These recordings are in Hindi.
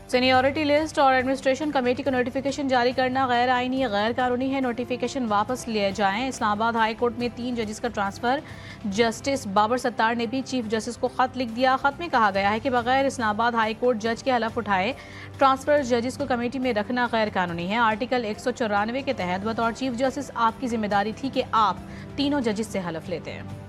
सीनियरिटी लिस्ट और एडमिनिस्ट्रेशन कमेटी को नोटिफिकेशन जारी करना गैर आइनी गैर कानूनी है। नोटिफिकेशन वापस लिए जाएं। इस्लामाबाद हाई कोर्ट में 3 जजेस का ट्रांसफर। जस्टिस बाबर सत्तार ने भी चीफ जस्टिस को खत लिख दिया। खत में कहा गया है कि बगैर इस्लामाबाद हाई कोर्ट जज के हलफ उठाए ट्रांसफर जजेस को कमेटी में रखना गैर कानूनी है। आर्टिकल 194 के तहत बतौर चीफ जस्टिस आपकी जिम्मेदारी थी कि आप तीनों जजेस से हलफ लेते हैं।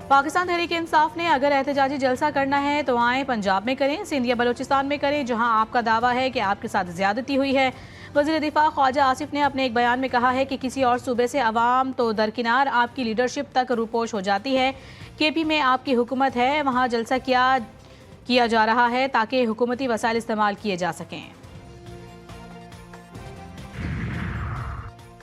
पाकिस्तान तहरीक इंसाफ ने अगर एहतजाजी जलसा करना है तो आए पंजाब में करें, सिंध या बलोचिस्तान में करें जहां आपका दावा है कि आपके साथ ज्यादती हुई है। वज़ीर दिफा ख्वाजा आसिफ ने अपने एक बयान में कहा है कि किसी और सूबे से अवाम तो दरकिनार आपकी लीडरशिप तक रूपोश हो जाती है। केपी में आपकी हुकूमत है, वहाँ जलसा किया जा रहा है ताकि हुकूमती वसाइल इस्तेमाल किए जा सकें।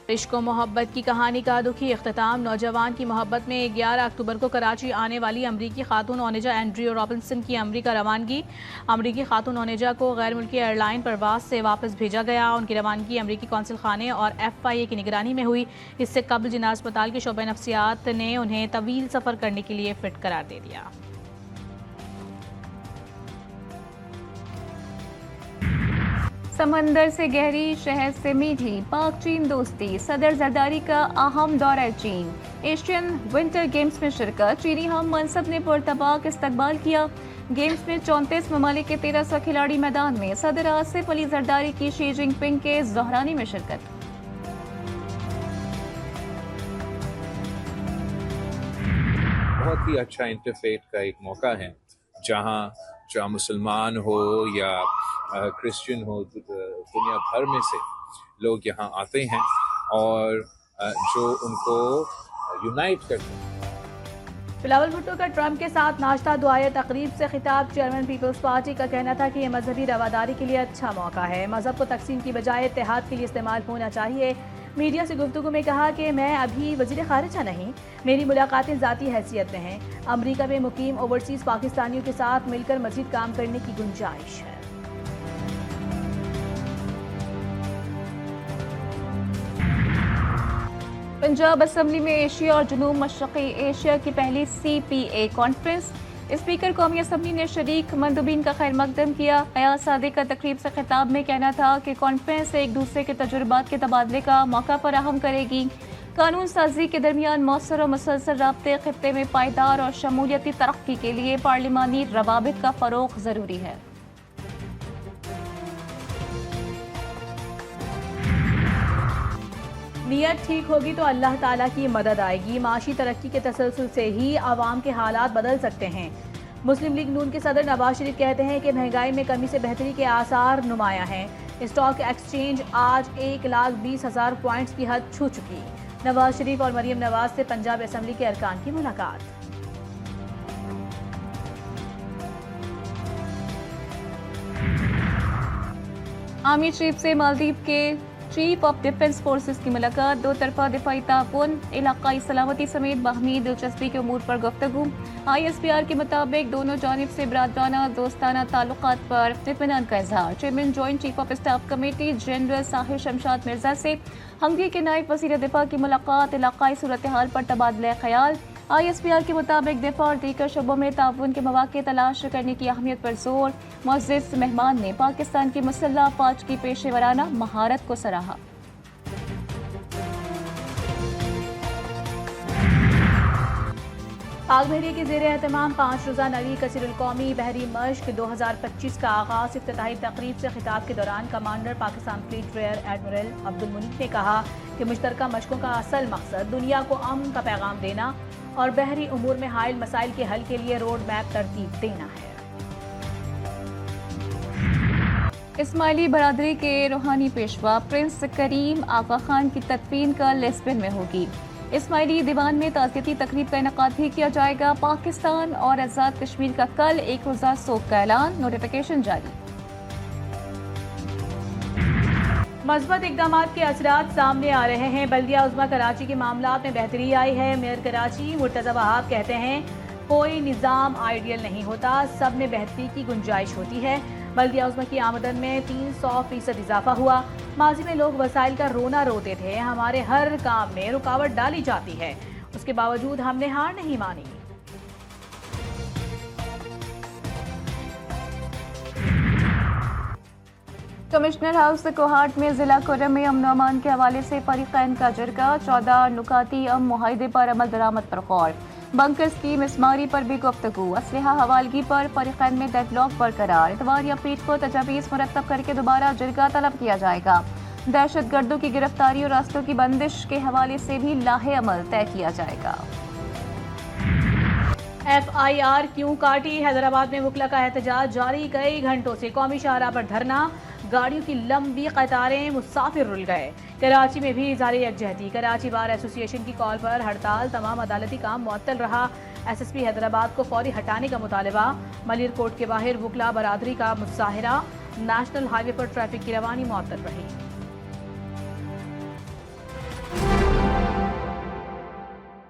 इश्क व मोहब्बत की कहानी का दुखी इख्तिताम। नौजवान की मोहब्बत में 11 अक्टूबर को कराची आने वाली अमरीकी खातून ओनेजा एंड्रियो रॉबिन्सन की अमरीका रवानगी। अमरीकी खातून ओनेजा को गैर मुल्की एयरलाइन परवाज से वापस भेजा गया। उनकी रवानगी अमरीकी कौंसिल खाने और FIA की निगरानी में हुई। इससे कबल जिन्ना अस्पताल के शोबे नफ्सियात ने उन्हें तवील सफ़र करने के लिए फिट करार दे दिया। समंदर से गहरी, शहर से मीठी, पाक चीन दोस्ती। सदर जरदारी का अहम दौरा चीन। एशियन विंटर गेम्स में शिरकत। चीनी हम मनसब ने पुरतबाक इस्तकबाल किया। गेम्स में 34 ममालिक के 1300 खिलाड़ी मैदान में। सदर आसिफ अली जरदारी की शी जिनपिंग के ज़ोहरानी में शिरकत। बहुत ही अच्छा इंटरफेथ का एक मौका है जहाँ मुसलमान हो या क्रिश्चियन हो, दुनिया भर में से लोग यहाँ आते हैं और जो उनको यूनाइट करते हैं। बिलावल भुट्टो का ट्रंप के साथ नाश्ता दुआए तकरीब से खिताब। चेयरमैन पीपल्स पार्टी का कहना था कि यह मजहबी रवादारी के लिए अच्छा मौका है। मजहब को तकसीम की बजाय इत्तेहाद के लिए इस्तेमाल होना चाहिए। मीडिया से गुफ्तगू में कहा कि मैं अभी वज़ीर ख़ारिजा नहीं, मेरी मुलाकातें ज़ाती हैसियत में हैं। अमरीका में मुकीम ओवरसीज़ पाकिस्तानियों के साथ मिलकर मज़ीद काम करने की गुंजाइश है। पंजाब असम्बली में एशिया और जुनूब मशरक़ी एशिया की पहली CPA कॉन्फ्रेंस। स्पीकर कौमी असम्बली ने शरीक मंदूबीन का खैर मकदम किया। क़यास सादिक का तकरीब से खिताब में कहना था कि कॉन्फ्रेंस एक दूसरे के तजुर्बात के तबादले का मौका फराहम करेगी। कानून साजी के दरमियान मौसर और मुसलसल राब्ते खित्ते में पायदार और शमूलियती तरक्की के लिए पार्लिमानी रवाबित का फ़रोग़ ज़रूरी है। नीयत ठीक होगी तो अल्लाह ताला की मदद आएगी। माशी तरक्की के तसलसल से ही आवाम के हालात बदल सकते हैं। मुस्लिम लीग नून के सदर नवाज शरीफ कहते हैं कि महंगाई में कमी से बेहतरी के आसार नुमाया हैं। स्टॉक एक्सचेंज आज 1,20,000 पॉइंट्स की हद छू चुकी। नवाज शरीफ और मरीम नवाज से पंजाब असम्बली के अरकान की मुलाकात। आर्मी चीफ से मालदीव के चीफ ऑफ डिफेंस फोर्सेस की मुलाकात। दो तरफा दिफाई ताउन, इलाकाई सलामती समेत बाहमी दिलचस्पी के उमूर पर गुफ्तगू। ISPR के मुताबिक दोनों जानिब से बरादराना दोस्ताना ताल्लुकात पर इत्मीनान का इजहार। Chairman joint chief of staff committee general Sahir Shamshad Mirza से हंगरी के नायब वज़ीर दिफा की मुलाकात। इलाकाई सूरत हाल पर तबादला ख्याल। ISPR के मुताबिक दिफा और दीगर शोबों में ताउन के मौके तलाश करने की अहमियत पर जोर। मुअज़्ज़िज़ मेहमान ने पाकिस्तान की मुसल्लह अफ़वाज की पेशेवराना महारत को सराहा। पाक बहरिया के ज़ेर एहतमाम 5 रोज़ा नवी कसीरुल कौमी बहरी मश्क 2025 का आगाज़। इफ्तिताही तकरीब से खिताब के दौरान commander Pakistan fleet rear admiral Abdul Munif ने कहा कि मुश्तरका मशकों का असल मकसद दुनिया को अमन का पैगाम देना और बहरी उमूर में हायल मसाइल के हल के लिए रोड मैप तरतीब देना है। इस्माइली बरादरी के रूहानी पेशवा प्रिंस करीम आगा खान की तदफीन कल लिस्बन में होगी। इस्माइली दीवान में ताज़ियती तकरीब का इनेकाद भी किया जाएगा। पाकिस्तान और आज़ाद कश्मीर का कल एक रोज़ा सोग का ऐलान। नोटिफिकेशन जारी। मज़बूत इक़दाम के असरात सामने आ रहे हैं। बल्दिया उज़्मा कराची के मामलात में बेहतरी आई है। मेयर कराची मुर्तज़ा वहाब कहते हैं कोई निज़ाम आइडियल नहीं होता, सब में बेहतरी की गुंजाइश होती है। बल्दिया उज़्मा की आमदन में 300% इजाफा हुआ। माजी में लोग वसाइल का रोना रोते थे, हमारे हर काम में रुकावट डाली जाती है, उसके बावजूद हमने हार नहीं मानी। कमिश्नर हाउस कोहाट में जिला कुर्रम में अमन अमान के हवाले से फरीकैन का जरगा 14 नुकाती मुआहदे पर अमल दरामद पर गौर बंकर्स की मिसमारी पर भी गुफ्तगू असलहा हवालगी पर फरीकैन में डेडलॉक बरकरार इतवार या पीठ को तजावीज़ मुरतब करके दोबारा जरगा तलब किया जाएगा दहशत गर्दों की गिरफ्तारी और रास्तों की बंदिश के हवाले से भी लाहे अमल तय किया जाएगा। FIR क्यों काटी? हैदराबाद में वकला का एहतजाज जारी कई घंटों से कौमी शाहराह पर धरना गाड़ियों की लंबी कतारें मुसाफिर रुल गए। कराची में भी इज़हार यकजहती कराची बार एसोसिएशन की कॉल पर हड़ताल तमाम अदालती काम मुअत्तल रहा। SSP हैदराबाद को फौरी हटाने का मुतालबा मलिर कोर्ट के बाहर वकला बरादरी का मुजाहरा नेशनल हाईवे पर ट्रैफिक की रवानी मुअत्तल रही।